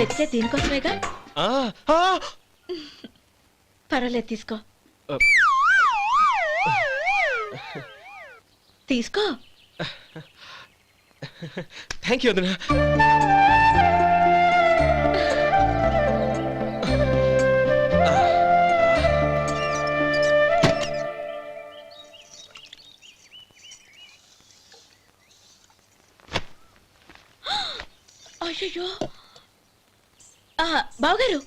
వెతికే దీనికోసమేగా. పర్వాలేదు, తీసుకో తీసుకో. థ్యాంక్ యూ వదినా. అయ్యో, బావగారు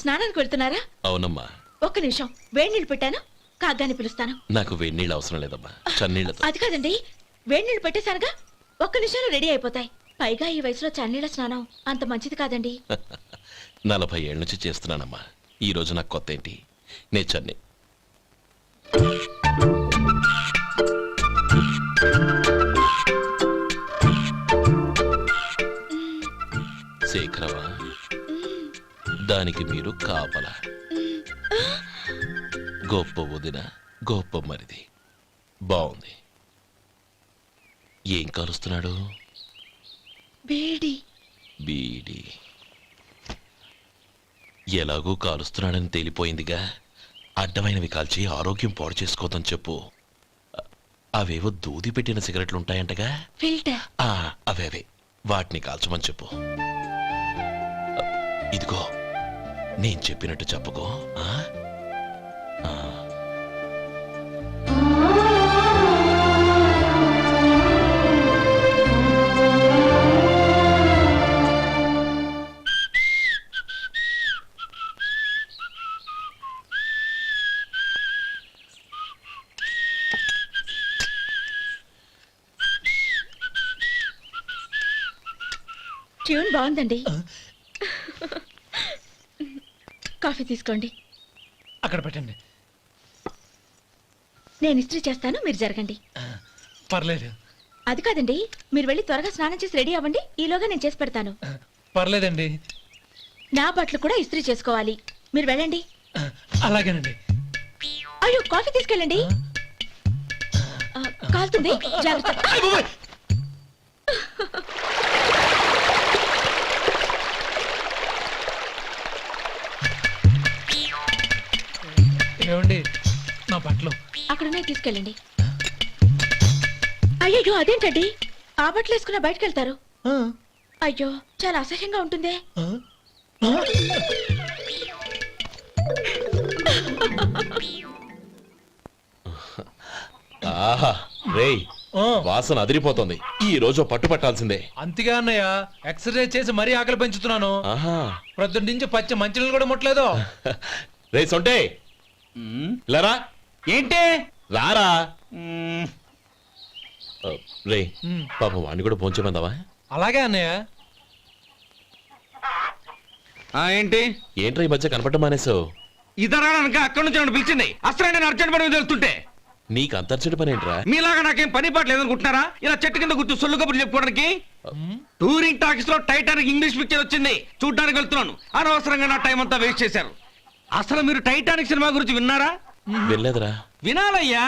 స్నానానికి వెళ్తున్నారా? అవునమ్మా. ఒక్క నిమిషం, వేడి నీళ్ళు పెట్టాను, కాగ్గాని పిలుస్తాను. నాకు వేడి నీళ్ళు అవసరం లేదమ్మా, చన్నీళ్ళతో. అది కాదండి, వేడి నీళ్ళు పెట్టేశానుగా, ఒక్క నిమిషంలో రెడీ అయిపోతాయి. పైగా ఈ వయసులో చన్నీళ్ళ స్నానం అంత మంచిది కాదండి. 40 ఏళ్ళ నుంచి చేస్తున్నానమ్మా. ఈ రోజు నాకు కొత్త ఏంటి? నే చన్ని. శేఖరవా, దానికి మీరు కాపలా. గొప్ప వదిన, గొప్ప మరిది. బాగుంది. ఏం కాలుస్తున్నాడు? బీడి. బీడి ఎలాగూ కాలుస్తున్నాడని తేలిపోయిందిగా. అడ్డమైనవి కాల్చి ఆరోగ్యం పాడు చేసుకోదని చెప్పు. అవేవో దూది పెట్టిన సిగరెట్లు ఉంటాయంటగా, ఫిల్టర్. అవే వాటిని కాల్చమని చెప్పు. ఇదిగో, నేను చెప్పినట్టు చెప్పుకో. ట్యూన్ బాగుందండి. కాఫీ తీసుకోండి. అక్కడ పెట్టండి. నేను ఇస్త్రీ చేస్తాను, మీరు జరగండి. పర్లేదు. అది కాదండి, మీరు వెళ్ళి త్వరగా స్నానం చేసి రెడీ అవ్వండి, ఈలోగా నేను చేసి పెడతాను. పర్లేదండి. నా బట్టలు కూడా ఇస్త్రీ చేసుకోవాలి, మీరు వెళ్ళండి. అలాగేనండి. అయ్యో, కాఫీ తీసుకెళ్ళండి. కాలుతుంది, జాగ్రత్త. ఏమండి, నా బట్టలు అక్కడున్నాయి, తీసుకెళ్ళండి. అయ్యో, అదేంటండి, ఆ బట్టలు వేసుకున్న బయటకు వెళ్తారు? అయ్యో, చాలా అసహ్యంగా ఉంటుందే. ఆహా, రేయ్, వాసన అదిరిపోతుంది. ఈ రోజు పట్టు పట్టాల్సిందే. అంతగా అన్నయ్య, ఎక్సర్సైజ్ చేసి మరీ ఆకలి పెంచుతున్నాను. ప్రొద్దున నుంచి పచ్చి మంచినీళ్ళు కూడా ముట్టలేదు. రే సొంటే, లరా. ఏంటి? రారా. రే, పాపం వాడిని కూడా పోంచమందావా? అలాగే అన్నయ్య. ఏంటి? ఏంట్రా ఈ మధ్య కనపడటం మానేసావు? ఇతరా అక్కడి నుంచి నన్ను పిలిచింది. అసలు నేను అర్జెంట్ పని తెలుస్తుంటే నీకు అంతర్చడి పని ఏంట్రా? మీలాగా నాకేం పని పాట లేదనుకుంటున్నారా? ఇలా చెట్టు కింద కూర్చో సొల్లు కబుర్లు చెప్పుకోవడానికి. టూరింగ్ టాకీస్ లో టైటానిక్ ఇంగ్లీష్ పిక్చర్ వచ్చింది, చూడడానికి వెళ్తున్నాను. అనవసరంగా నా టైం అంతా వేస్ట్ చేశారు. అసలు మీరు టైటానిక్ సినిమా గురించి విన్నారా? వెళ్ళలేదురా. వినాలయ్యా.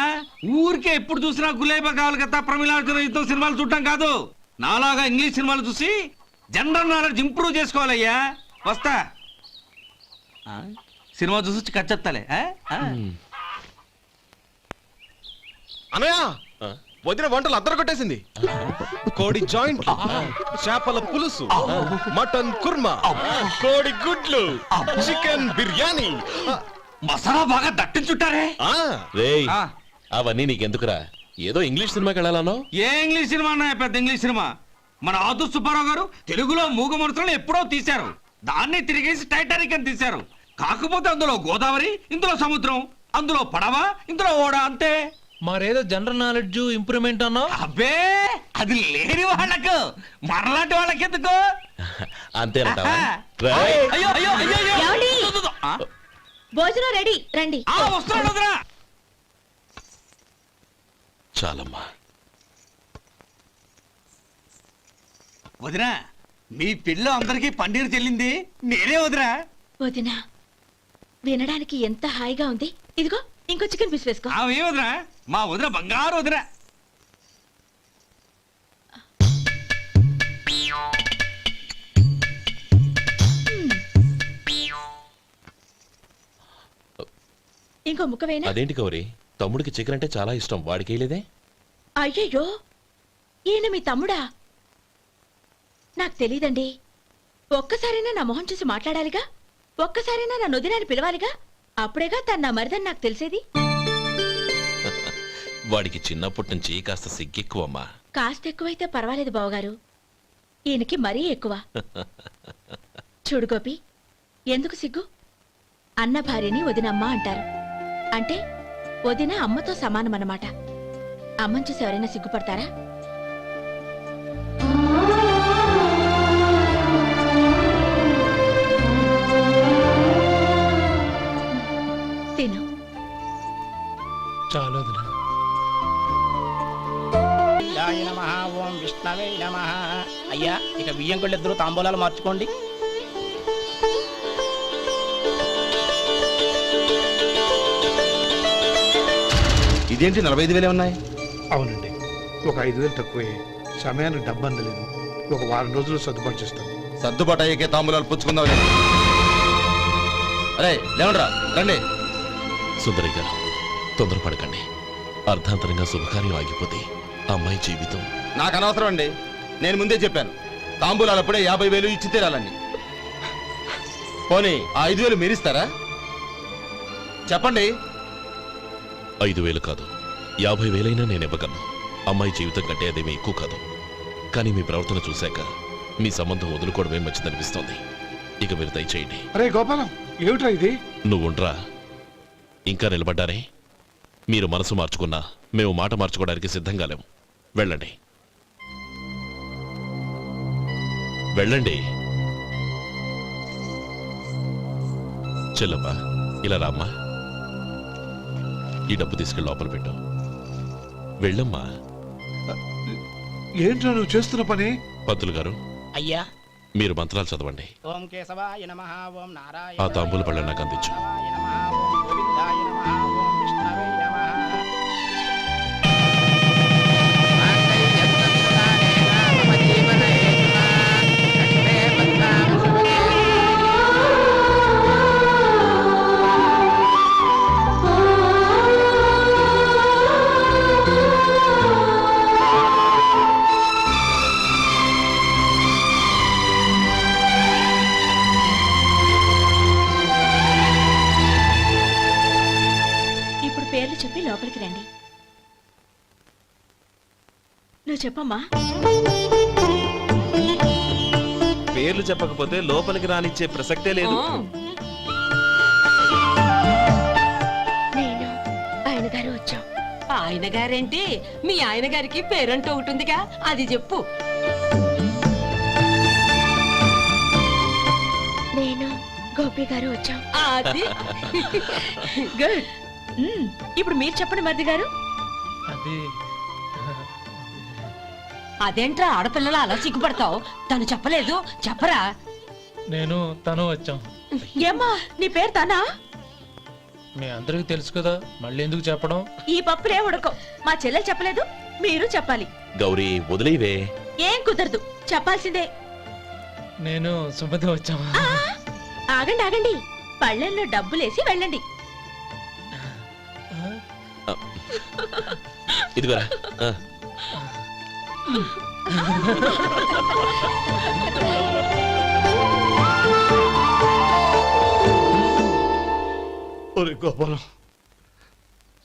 ఊరికే ఎప్పుడు చూసినా గులేబా కావాలి కదా, ప్రమిళ సినిమాలు చూడటం కాదు. నాలాగా ఇంగ్లీష్ సినిమాలు చూసి జనరల్ నాలెడ్జ్ ఇంప్రూవ్ చేసుకోవాలయ్యా. వస్తా. సినిమా చూసి కచ్చెత్తాలే. అనయ్య, వదిన వంటలు అద్దరు కొట్టేసింది. కోడి జాయింట్, చేపల పులుసు, మటన్ కుర్మా, కోడి గుడ్లు, చికెన్ బిర్యానీ, మసాలా బాగా దట్టించుంటారే. రేయ్, అవన్నీ నీకెందుకురా? ఏదో ఇంగ్లీష్ సినిమాకి వెళ్ళాలనో. ఏ ఇంగ్లీష్ సినిమా అన్నా? పెద్ద ఇంగ్లీష్ సినిమా. మన ఆదు సుబ్బారావు గారు తెలుగులో మూగ మనుషులను ఎప్పుడో తీశారు. దాన్ని తిరిగేసి టైటానిక్ అని తీశారు. కాకపోతే అందులో గోదావరి, ఇందులో సముద్రం, అందులో పడవ, ఇందులో ఓడ, అంతే. మరేదో జనరల్ నాలెడ్జ్ ఇంప్రూవ్మెంట్ అన్నా? అబ్బే, అది లేని వాళ్ళకు, మరలాంటి వాళ్ళకి ఎందుకు? అంతేనంటావా? అయ్యో అయ్యో అయ్యో, భోజనం రెడీ, రండి. వస్తున్నాడు వదరా. చాలమ్మా. వదినా, మీ పిల్ల అందరికీ పన్నీరు చెల్లింది నేనే వదినా. వదినా, వినడానికి ఎంత హాయిగా ఉంది. ఇదిగో ఇంకో చికెన్ పీస్ వేసుకో. ఏ వదినా, మా వదిన బంగారు వదినా. ఇంకో ముక్క వేయనా? అదేంటి గౌరీ, తమ్ముడికి చికెన్ అంటే చాలా ఇష్టం, వాడికి వేయలేదే? అయ్యయ్యో, ఈయన మీ తమ్ముడా? నాకు తెలీదండి. ఒక్కసారైనా నా మొహం చూసి మాట్లాడాలిగా, ఒక్కసారైనా నా నొదినాన్ని పిలవాలిగా, అప్పుడేగా తన నా మరిదని నాకు తెలిసేది. వాడికి చిన్నప్పటి నుంచి కాస్త సిగ్గెక్కువమ్మా. కాస్త ఎక్కువైతే పర్వాలేదు బావగారు, ఈయనకి మరీ ఎక్కువ. చూడు గోపి, ఎందుకు సిగ్గు? అన్న భార్యని వదినమ్మ అంటారు. అంటే వదిన అమ్మతో సమానమన్నమాట. అమ్మని చూసి ఎవరైనా సిగ్గుపడతారా? తిను. చాలు వదినా. శివాయ నమః, ఓం విష్ణవే నమః. అయ్యా, ఇక బియ్యం కొళ్ళిద్దరూ తాంబూలాలు మార్చుకోండి. ఇదేంటి 45,000 ఉన్నాయి? అవునండి, ఒక 5,000 తక్కువే. సమయానికి డబ్బు అందలేదు. ఒక వారం రోజులు సర్దుబాటు చేస్తాను. సర్దుబాటు అయ్యకే తాంబూలాలు పుచ్చుకుందాం. అరే లేవండ్రా, రండి. సుందరి గారు, తొందరపడకండి. అర్ధాంతరంగా శుభకార్యం ఆగిపోతే అమ్మాయి జీవితం. నాకు అనవసరం అండి, నేను ముందే చెప్పాను. తాంబూలాలు అప్పుడే 50,000 ఇచ్చి తీరాలండి. పోనీ ఆ 5,000 మీరిస్తారా? చెప్పండి. 5,000 కాదు, 50,000 నేను ఇవ్వగలను. అమ్మాయి జీవితం కంటే అదేమీ ఎక్కువ కాదు. కానీ మీ ప్రవర్తన చూశాక మీ సంబంధం వదులుకోవడమే మంచిదనిపిస్తోంది. ఇక మీరు దయచేయండి. అరే గోపాలం, ఏమిట్రా ఇది? నువ్వుండ్రా. ఇంకా నిలబడ్డారే? మీరు మనసు మార్చుకున్నా మేము మాట మార్చుకోవడానికి సిద్ధంగా లేము. వెళ్ళండి, వెళ్ళండి. చెల్లమ్మా, ఇలా రామ్మా. ఈ డబ్బు తీసుకెళ్ళి లోపల పెట్టు. వెళ్ళమ్మా. ఏంట్రా నువ్వు చేస్తున్న పని? పంతులు గారు, అయ్యా, మీరు మంత్రాలు చదవండి. ఓం కేశవాయ నమః, ఓం నారాయణ ఆ తాంబూల పళ్ళ నాకు అందించు. నమః, ఓం గోవిందాయ నమః, ఓం విష్ణవే నమః. ఇప్పుడు పేర్లు చెప్పి లోపలికి రండి. నువ్వు చెప్పమ్మా. పేర్లు చెప్పకపోతే లోపలికి రానిచ్చే ప్రసక్తే లేదు. నేను ఆయన గారు వచ్చాం. ఆయన గారేంటి, మీ ఆయన గారికి పేరంటూ ఒకటి ఉందిగా, అది చెప్పు. నేను గోపి గారు వచ్చాం. అది గుడ్. ఇప్పుడు మీరు చెప్పండి మరిది గారు. అది అదేంట్రా ఆడపిల్లలు అలా సిగ్గుపడతావు? తను చెప్పలేదు, చెప్పరా. నేను తను వచ్చాం. ఏమ్మా, నీ పేరు తానా? మీ అందరికి తెలుసు కదా, మళ్ళీ ఎందుకు చెప్పడం? ఈ పప్పులే ఉడకం. మా చెల్లెలు చెప్పలేదు, మీరు చెప్పాలి. గౌరీ, వదిలేవే. ఏం కుదరదు, చెప్పాల్సిందే. నేను సుమతి వచ్చాం. ఆ, ఆగండి ఆగండి, పళ్ళెల్లో డబ్బులేసి వెళ్ళండి. ఇదిగోరా. ఒరే గోపాలం,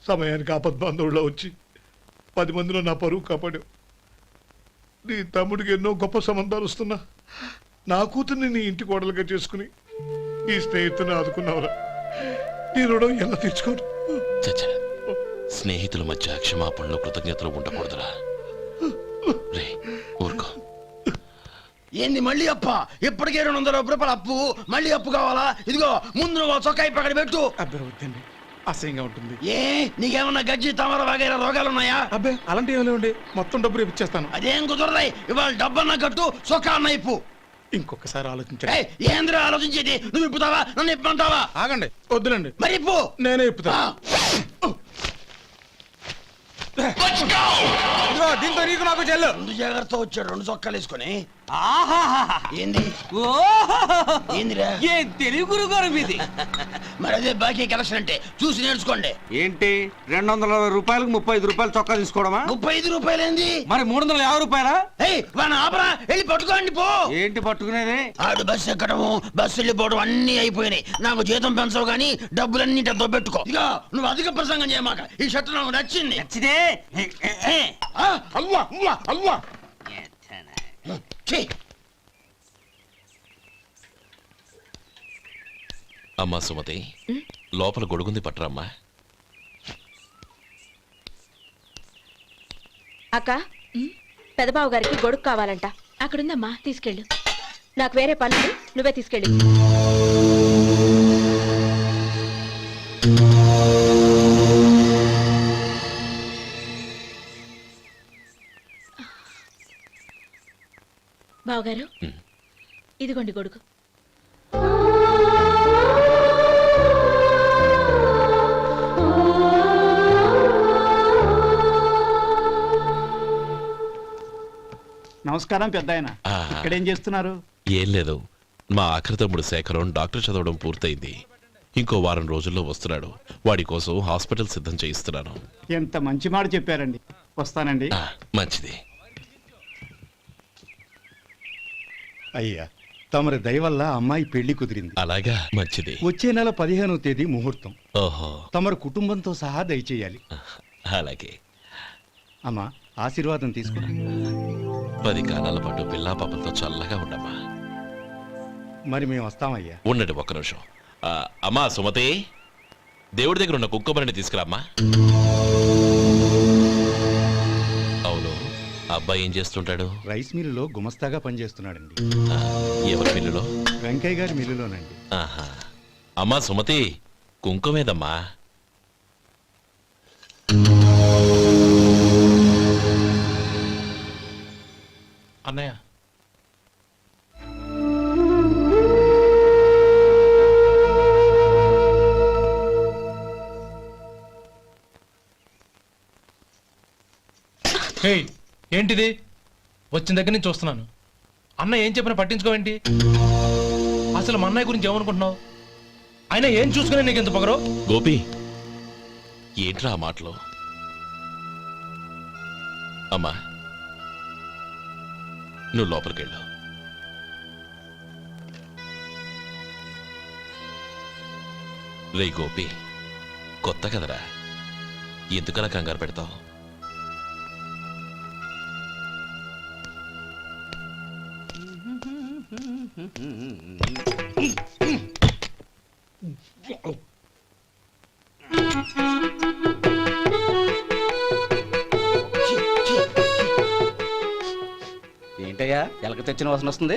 సమయానికి ఆపద్బాంధవుల్లో వచ్చి 10 మందిలో నా పరువు కాపాడావు. నీ తమ్ముడికి ఎన్నో గొప్ప సంబంధాలు వస్తున్నా నా కూతుర్ని నీ ఇంటి కోడలుగా చేసుకుని నీ స్నేహితుని ఆదుకున్నావురా. నీ రుణం ఎలా తీర్చుకోరు? చచ్చా, స్నేహితుల మధ్య క్షమాపణలు కృతజ్ఞతలు ఉండకూడదురా. రే, ఊరుకో. ఏంది మళ్ళీ అప్ప? ఇప్పటికే 200 రూపాయల అప్పు, మళ్ళీ అప్పు కావాలా? ఇదిగో ముందు నువ్వు చొక్కా పక్కన పెట్టు. అబ్బే వద్దండి, అసహ్యంగా ఉంటుంది. ఏ నీకేమన్నా గజ్జి తమర వగైరా రోగాలున్నాయా? అబ్బే అలాంటి ఏమీ లేవండి, మొత్తం డబ్బు రేపు ఇచ్చేస్తాను. అదేం కుదరదాయి. ఇవాళ డబ్బన్నా కట్టు, చొక్కా అన్న ఇప్పు. ఇంకొకసారి ఆలోచించండి. ఏయ్, ఏందిరా ఆలోచించేది? నువ్వు ఇప్పుతావా, నన్ను ఇప్పమంటావా? ఆగండి, వద్దులండి, మరి ఇప్పు. నేనే ఇప్పుతా. ఇదిగో దీంతో నీకు నాకు చెల్లు. ముందు జాగ్రత్త వచ్చాడు 2 చొక్కాలు వేసుకొని. ఆహాహాహా. ఏంది ఓహోహోహో. ఏందిరా ఏం తెలివి గురుగారు మీది. మరి అదే బాకీ కలెక్షన్ అంటే చూసి నేర్చుకోండి. ఏంటి 260 రూపాయలకు 35 రూపాయలు చొక్కా తీసుకోవడమా? 35 రూపాయలు ఏంది? మరి 350 రూపాయలా? ఏయ్ వాడిని ఆపరా, వెళ్ళి పట్టుకోండి పో. ఏంటి పట్టుకునేది? ఆడు బస్సు ఎక్కడము బస్సు వెళ్ళిపోవడం అన్ని అయిపోయినాయి. నాకు జీతం పెంచవు గానీ డబ్బులన్నీ డబ్బు పెట్టుకో. ఇక నువ్వు అధిక ప్రసంగం చేయమాక. ఈ షర్ట్ నాకు నచ్చింది. నచ్చితే అవ్వా అవ్వా అవ్వా. ఛీ. అమ్మా సుమతి, లోపల గొడుగుంది పట్టరమ్మా. అక్క పెదబావు గారికి గొడుగు కావాలంట. అక్కడుందమ్మా, తీసుకెళ్ళు. నాకు వేరే పనులు, నువ్వే తీసుకెళ్ళి. బావగారు, ఇదిగోండి గొడుగు. నమస్కారం పెద్దాయన. ఆ. ఇక్కడేం చేస్తున్నారు? ఏం లేదు, మా ఆఖరి తమ్ముడు శేఖరం డాక్టర్ చదవడం పూర్తయింది. ఇంకో వారం రోజుల్లో వస్తున్నాడు. వాడి కోసం హాస్పిటల్ సిద్ధం చేయిస్తున్నాను. ఎంత మంచి మాట చెప్పారండి. వస్తానండి. మంచిది. అయ్యా తమరి దయ వల్ల అమ్మాయి పెళ్లి కుదిరింది. అలాగా, మంచిది. వచ్చే నెల 15వ తేదీ ముహూర్తం. ఓహో, తమరు కుటుంబంతో సహా దయచేయాలి. అలాగే. అమ్మా ఆశీర్వాదం తీసుకురా. 10 కాలాల పాటు పిల్లా పాపలతో చల్లగా ఉండమ్మా. మరి మేము వస్తామయ్యా. ఉండండి ఒక్క నిమిషం. అమ్మా సుమతి, దేవుడి దగ్గర ఉన్న కుక్కమరిని తీసుకురామ్మా. అవును, అబ్బాయి ఏం చేస్తుంటాడు? రైస్ మిల్లులో గుమస్తాగా పనిచేస్తున్నాడండి. ఎవరి మిల్లులో? వెంకయ్య గారి మిల్లులోనండి. ఆహా. అమ్మా సుమతి, కుంకుమేదమ్మా? అన్నయ్య, హే, ఏంటిది? వచ్చిన దగ్గర నుంచి చూస్తున్నాను. అన్న ఏం చెప్పినా పట్టించుకోవేంటి? అసలు మా అన్నయ్య గురించి ఏమనుకుంటున్నావు? ఆయన ఏం చూసుకునే నీకు ఎంత పొగరు? గోపి, ఏంట్రా ఆ మాటలు? అమ్మా, నువ్వు లోపలికెళ్ళు. రే గోపి, కొత్త కదరా, ఎందుకలా కంగారు పెడతావు? ఏంటయ్యా ఎలక తెచ్చిన వాసన వస్తుంది?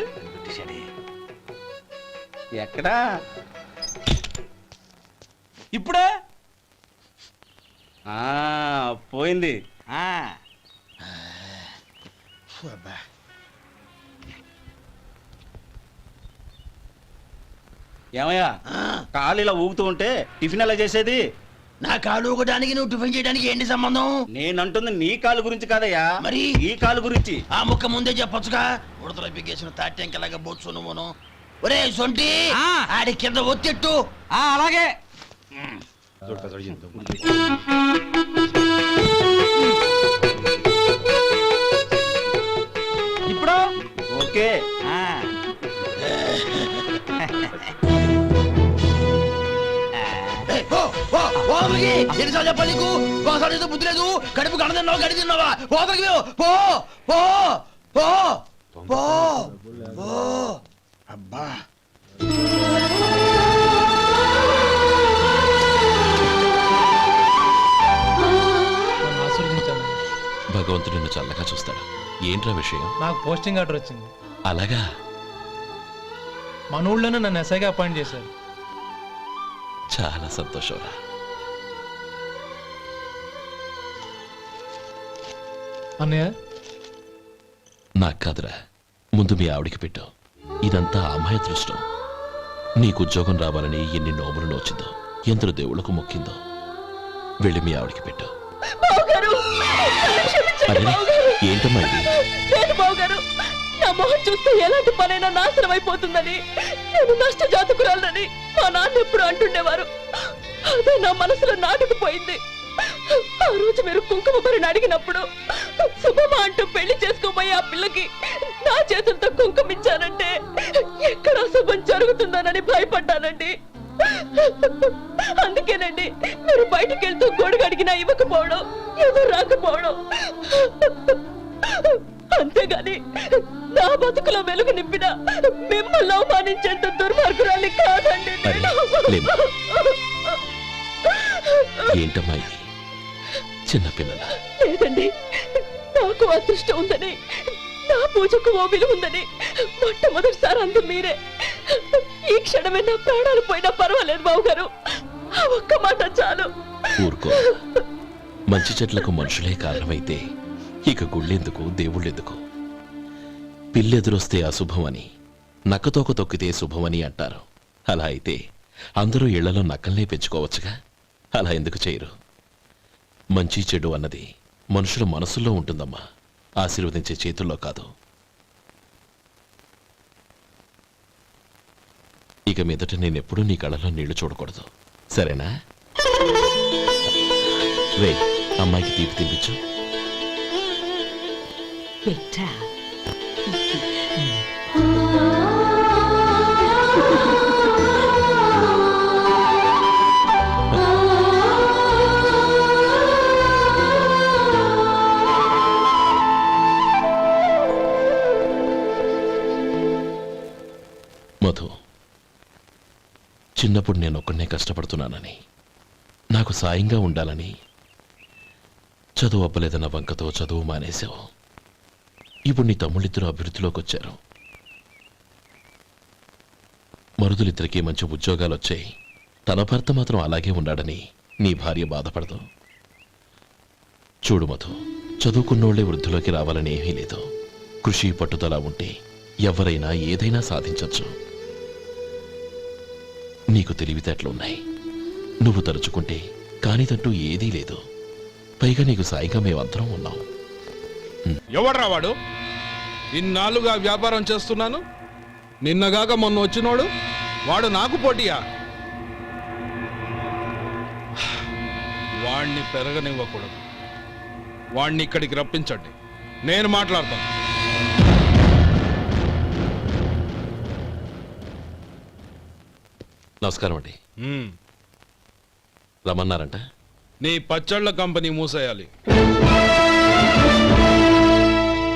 ఎక్కడా? ఇప్పుడే పోయింది. ఏమయ్యా కాలు ఇలా ఊగుతూ ఉంటే టిఫిన్ ఎలా చేసేది? నా కాలు ఊగడానికి నువ్వు టిఫిన్ చేయడానికి ఏంటి సంబంధం? నేనంటుంది నీ కాలు గురించి కాదయ్యా, మరి ఈ కాలు గురించి. ఆ ముక్క ముందే చెప్పొచ్చుగా. ఉడతలో బిగ్గేసిన తాటెంకలాగా బొచ్చు నువ్వును. ఒరే సొంటి, ఆడి కింద ఒత్తిట్టు. అలాగే. ఇప్పుడు ఓకే. ఎన్నిసార్లు చెప్పాలి నీకు? ఒకసారి బుద్ధి లేదు. కడుపు గడ తిన్నావు, గడి తిన్నావా? పోతకి పో పో పో పో పో. అబ్బా, నన్ను ఆశీర్వదించాను. భగవంతుడు నిన్ను చల్లగా చూస్తాడు. ఏంట్రా విషయం? నాకు పోస్టింగ్ ఆర్డర్ వచ్చింది. అలాగా? మన ఊళ్ళోనే నన్ను ఎస్ఐగా అపాయింట్ చేశారు. చాలా సంతోషంరా. అన్నయ్య, నాకు కాదురా, ముందు మీ ఆవిడికి పెట్టు. ఇదంతా అమ్మాయి దృష్టం. నీకు ఉద్యోగం రావాలని ఎన్ని నోములు నోచిందో, ఎందరు దేవుళ్లకు మొక్కిందో. వెళ్ళి మీ ఆవిడికి పెట్టు. బావగారు అరే, ఏంటమ్మా ఇది? నేను బావగారు నా మొహం చూస్తే ఎలాంటి పనైనా నాశనం అయిపోతుందని, నేను నష్ట జాతకురాలని మా నాన్న ఎప్పుడు అంటుండేవారు. అదే నా మనసులో నాటుకుపోయింది. ఆ రోజు మీరు కుంకుమ భరిని అడిగినప్పుడు శుభమా అంటూ పెళ్లి చేసుకోబోయే ఆ పిల్లకి నా చేతులతో కుంకుమ ఇచ్చానంటే ఎక్కడ అశుభం జరుగుతుందోనని భయపడ్డానండి. అందుకేనండి మీరు బయటికి వెళ్తూ గొడుగు అడిగినా ఇవ్వకపోవడం, ఏదో రాకపోవడం. అంతేగాని నా బతుకులో వెలుగు నింపిన మిమ్మల్ని అవమానించేంత దుర్మార్గురాలి కాదండి నేను. లేమ్మా. ఏంటమ్మా ఇది? చిన్నపిల్లల లేదండి, నాకు అదృష్టం ఉందని, నా పూజకు ఓ విలువ ఉందని మొట్టమొదటిసారి అందు మీరే. ఈ క్షణమే నా ప్రాణాలు పోయినా పర్వాలేదు బావగారు, ఆ ఒక్క మాట చాలు. ఊరుకో. మంచి చెట్లకు మనుషులే కారణమైతే ఇక గుళ్ళెందుకు, దేవుళ్ళెందుకు? పిల్లెదురొస్తే అశుభమని, నక్కతోక తొక్కితే శుభమని అంటారు. అలా అయితే అందరూ ఇళ్లలో నక్కల్నే పెంచుకోవచ్చుగా. అలా ఎందుకు చేయరు? మంచి చెడు అన్నది మనుషుల మనసుల్లో ఉంటుందమ్మా, ఆశీర్వదించే చేతుల్లో కాదు. ఇక మీదట నేనెప్పుడూ నీ కళ్ళలో నీళ్లు చూడకూడదు, సరేనా? రే, అమ్మాయికి తీపి తినిపించు. మధు, చిన్నప్పుడు నేను ఒక్కడనే కష్టపడుతున్నానని, నాకు సాయంగా ఉండాలని చదువు అవ్వలేదన్న వంకతో చదువు మానేశావు. ఇప్పుడు నీ తమ్ముళ్ళిద్దరూ అభివృద్ధిలోకి వచ్చారు. మరుదులిద్దరికీ మంచి ఉద్యోగాలు వచ్చాయి. తన భర్త మాత్రం అలాగే ఉన్నాడని నీ భార్య బాధపడదు. చూడు మధు, చదువుకున్నోళ్లే వృద్ధిలోకి రావాలని ఏమీ లేదు. కృషి పట్టుదల ఉంటే ఎవరైనా ఏదైనా సాధించవచ్చు. నీకు తెలివితేటలున్నాయి. నువ్వు తలుచుకుంటే కానిదంటూ ఏదీ లేదు. పైగా నీకు సాయిగా మేమందరం ఉన్నాం. ఎవడ్రా వాడు? ఇన్నాళ్ళుగా వ్యాపారం చేస్తున్నాను, నిన్నగాక మొన్న వచ్చినోడు వాడు నాకు పోటీయా? వాణ్ణి పెరగనివ్వకూడదు. వాణ్ణి ఇక్కడికి రప్పించండి, నేను మాట్లాడతాను. నమస్కారం అండి. రమ్మన్నారంట? నీ పచ్చళ్ళ కంపెనీ మూసేయాలి.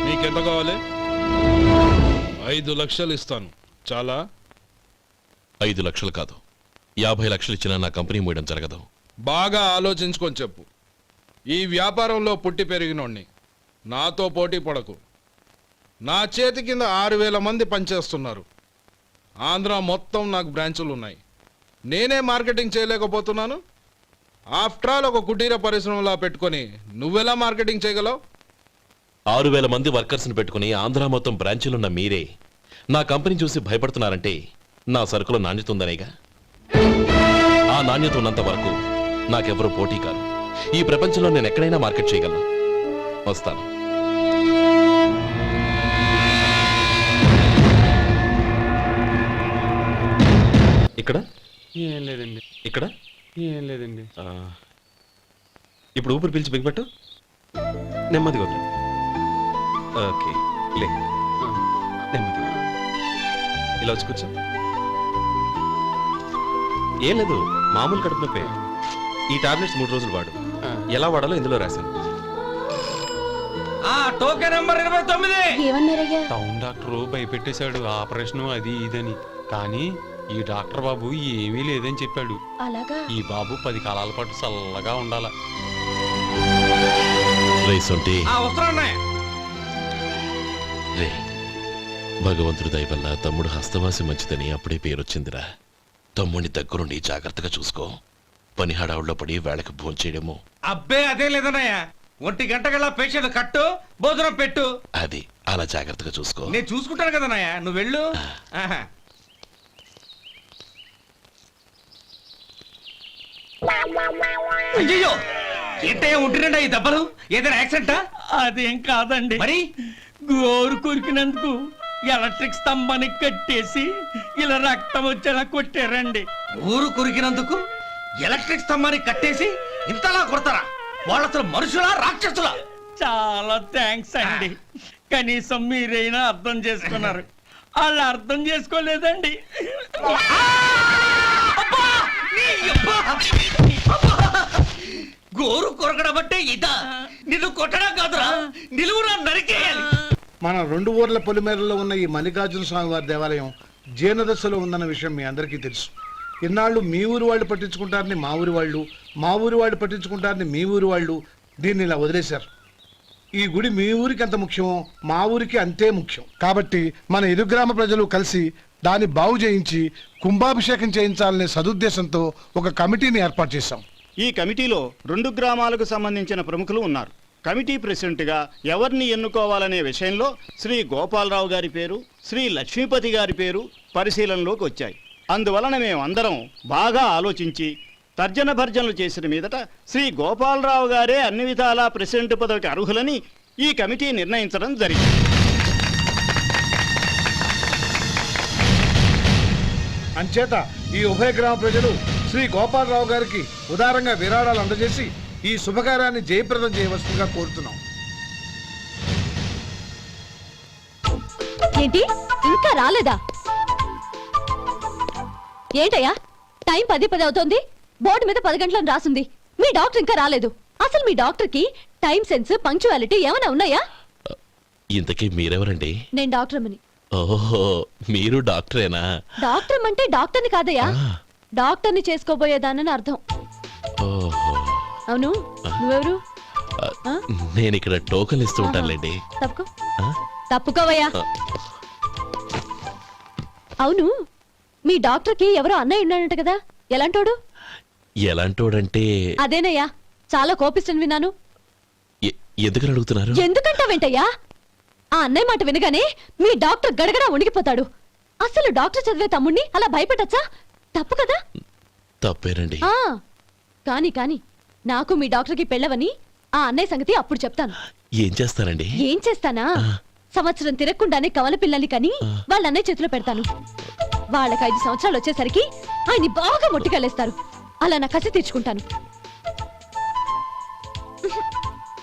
నీకెంత కావాలి? 5 లక్షలు ఇస్తాను. చాలా? 5 లక్షలు కాదు, 50 లక్షలు ఇచ్చినా నా కంపెనీ మూయడం జరగదు. బాగా ఆలోచించుకొని చెప్పు. ఈ వ్యాపారంలో పుట్టి పెరిగినోడ్ని, నాతో పోటీ పడకు. నా చేతి కింద 6,000 మంది పనిచేస్తున్నారు. ఆంధ్ర మొత్తం నాకు బ్రాంచులు ఉన్నాయి. నేనే మార్కెటింగ్ చేయలేకపోతున్నాను. ఆఫ్టర్ ఆల్ ఒక కుటీర పరిశ్రమలా పెట్టుకొని నువ్వెలా మార్కెటింగ్ చేయగలవు? 6,000 మంది వర్కర్స్ని పెట్టుకుని ఆంధ్ర మొత్తం బ్రాంచీలున్న మీరే నా కంపెనీ చూసి భయపడుతున్నారంటే నా సరుకులో నాణ్యత ఉందనేగా. ఆ నాణ్యత ఉన్నంత వరకు నాకెవరూ పోటీ కాదు. ఈ ప్రపంచంలో నేను ఎక్కడైనా మార్కెట్ చేయగలను. వస్తాను. ఇక్కడ ఏం లేదండి. ఇక్కడ ఏం లేదండి. ఇప్పుడు ఊపిరి పీల్చి బిగ్బట్టు, నెమ్మదిగా వదిలి. ఓకే, లే, నెమ్మదిగా ఇలా వచ్చి కూర్చో. ఏం లేదు, మామూలు కడుపు నొప్పే. ఈ టాబ్లెట్స్ 3 రోజులు వాడు. ఎలా వాడాలో ఇందులో రాశాను. Token number 29. టౌన్ డాక్టర్ భయపెట్టేశాడు, ఆపరేషన్ అది ఇదని. కానీ ఈ డాక్టర్ బాబు ఏమీ లేదని చెప్పాడు. అలాగా? ఈ బాబు 10 కాలాల పాటు చల్లగా ఉండాల. రే, భగవంతుడి దయ వల్ల తమ్ముడు హస్తవాసి మంచిదని అప్పుడే పేరొచ్చిందిరా. తమ్ముడిని దగ్గరుండి జాగ్రత్తగా చూసుకో. పని హడావుల్లో పడి వేళకు భోంచేయడము. అబ్బే అదే లేదన్నయ్య. 1 గంట గల పేషెంట్ కట్టు, భోజనం పెట్టు. అది అలా జాగ్రత్తగా చూసుకో. నేను చూసుకుంటాను కదన్నయ్య, నువ్వు వెళ్ళు. అయ్యో, ఏంటయ్యా ఉంటున్నాడా ఈ దెబ్బలు? ఏదైనా యాక్సిడెంటా? అదేం కాదండి, మరి గోరు కొరికినందుకు ఎలక్ట్రిక్ స్తంభానికి కట్టేసి ఇలా రక్తం వచ్చేలా కొట్టారండి. ఊరు కొరికినందుకు ఎలక్ట్రిక్ స్తంభాన్ని కట్టేసి ఇంతలా కొడతారా? వాళ్ళు అసలు మనుషులా రాక్షసులా? చాలా థ్యాంక్స్ అండి, కనీసం మీరైనా అర్థం చేసుకున్నారు. వాళ్ళు అర్థం చేసుకోలేదండి. అబ్బా! నీ అబ్బా! అబ్బా! గోరు కొరకడం అంటే ఇదా? నిన్ను కొట్టడం కాదురా, నిలువురా నరికేయాలి. మన 2 ఊర్ల పొలిమేరలో ఉన్న ఈ మల్లికార్జున స్వామి వారి దేవాలయం జీర్ణదశలో ఉందన్న విషయం మీ అందరికీ తెలుసు. ఇన్నాళ్ళు మీ ఊరు వాళ్ళు పట్టించుకుంటారని మా ఊరి వాళ్ళు, మా ఊరి వాళ్ళు పట్టించుకుంటారని మీ ఊరి వాళ్ళు దీన్ని ఇలా వదిలేశారు. ఈ గుడి మీ ఊరికి ఎంత ముఖ్యమో మా ఊరికి అంతే ముఖ్యం. కాబట్టి మన ఇరు గ్రామ ప్రజలు కలిసి దాన్ని బాగు చేయించి కుంభాభిషేకం చేయించాలనే సదుద్దేశంతో ఒక కమిటీని ఏర్పాటు చేశాం. ఈ కమిటీలో 2 గ్రామాలకు సంబంధించిన ప్రముఖులు ఉన్నారు. కమిటీ ప్రెసిడెంట్గా ఎవరిని ఎన్నుకోవాలనే విషయంలో శ్రీ గోపాలరావు గారి పేరు, శ్రీ లక్ష్మీపతి గారి పేరు పరిశీలనలోకి వచ్చాయి. అందువలన మేమందరం బాగా ఆలోచించి తర్జన భర్జనలు చేసిన మీదట శ్రీ గోపాలరావు గారే అన్ని విధాలా ప్రెసిడెంట్ పదవికి అర్హులని ఈ కమిటీ నిర్ణయించడం జరిగింది. అంచేత ఈ ఉభయ గ్రామ ప్రజలు శ్రీ గోపాలరావు గారికి ఉదారంగా విరాళాలు అందజేసి ఈ శుభకార్యాన్ని జయప్రదం చేయవలసిందిగా కోరుతున్నాం. ఏంటి ఇంకా రాలేదా? ఏంటయ్యా టైం 10 అవుతోంది, బోర్డు మీద 10 గంటలను రాసింది. మీ డాక్టర్ ఇంకా రాలేదు. అసలు మీ డాక్టర్ కి టైం సెన్స్, పంక్చువాలిటీ ఏమైనా ఉన్నాయా? ఇంతకీ మీరెవరండి? నేను డాక్టర్ అమ్మని. ఓహో, మీరు డాక్టరేనా? డాక్టర్ అంటే డాక్టర్ని కాదయ్యా, డాక్టర్ని చేసుకోబోయేదానని అర్థం. ఓహో, అవును, నువ్వెవరు? నేను ఇక్కడ టోకన్ ఇస్తూ ఉంటానులేండి. తప్పుకో, తప్పుకోవయ్యా. అవును, మీ డాక్టర్ కి ఎవరో అన్నయ్య ఉన్నాడంట కదా, ఎలాంటోడు? ఎలాంటోడంటే అదేనయ్యా, చాలా కోపిస్తని విన్నాను. ఎందుకని అడుగుతున్నారు? ఎందుకంటావేంటయ్యా? ఆ అన్నయ్య మాట వినగానే మీ డాక్టర్ గడగడా ఉణిగిపోతాడు. అసలు డాక్టర్ చదివే తమ్ముణ్ణి అలా భయపెట్టచ్చా? తప్పు కదా? తప్పేనండి. కాని కాని నాకు మీ డాక్టర్కి పెళ్ళవని ఆ అన్నయ్య సంగతి అప్పుడు చెప్తాను. ఏం చేస్తారండి? ఏం చేస్తానా, సంవత్సరం తిరగకుండానే కవల పిల్లల్ని కని వాళ్ళ అన్నయ్య చేతిలో పెడతాను. వాళ్ళకి 5 సంవత్సరాలు వచ్చేసరికి ఆయన్ని బాగా మొట్టికెళ్ళేస్తారు. అలా నా కసి తీర్చుకుంటాను.